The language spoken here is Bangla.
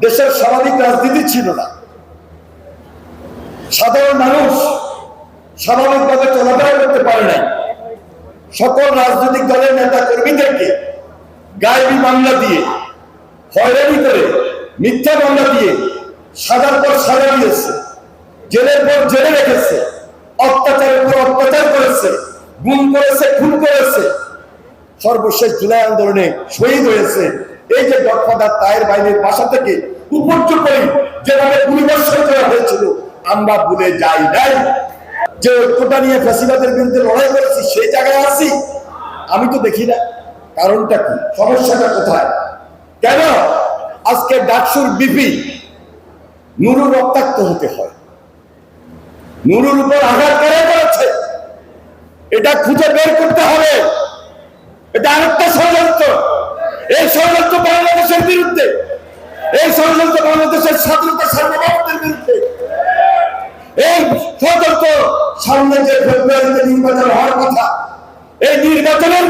দেশের স্বাভাবিক রাজনীতি ছিল না। সাধারণ মানুষ স্বাভাবিকভাবে চলাফেরা করতে পারে নাই। সকল রাজনৈতিক দলের নেতা কর্মীদেরকে গায়েবী মামলা দিয়ে, হয়রানি করে, মিথ্যা মামলা দিয়ে সাজার পর সাজা দিয়েছে, জেলের পর জেলে রেখেছে, অত্যাচারের পর অত্যাচার করেছে, গুম করেছে, খুন করেছে। সর্বশেষ জুলাই আন্দোলনে শহীদ হয়েছে এই যে গডফাদার তাহের বাহিনীর বাসা থেকে উপর্য করি যেভাবে গুলিবর্ষণ করা হয়েছিল, আমরা ভুলে যাই নাই। যে ঐক্যটা নিয়ে ফ্যাসিবাদের বিরুদ্ধে লড়াই করেছি সেই জায়গায় আছি আমি তো দেখি না। কারণটা কি? সমস্যাটা কোথায়? কেন আজকে ডাকসুর বিপি নুরুর রক্তাক্ত হতে হয়? নুরুর উপর আঘাত করে করেছে, এটা খুঁজে বের করতে হবে। এটা আরেকটা ষড়যন্ত্র। এই ষড়যন্ত্র বাংলাদেশের বিরুদ্ধে, এই ষড়যন্ত্র বাংলাদেশের স্বাধীনতা সার্বভৌমত্বের বিরুদ্ধে। এই ষড়যন্ত্র সামনে যে ফেব্রুয়ারিতে নির্বাচন হওয়ার কথা, এই নির্বাচনের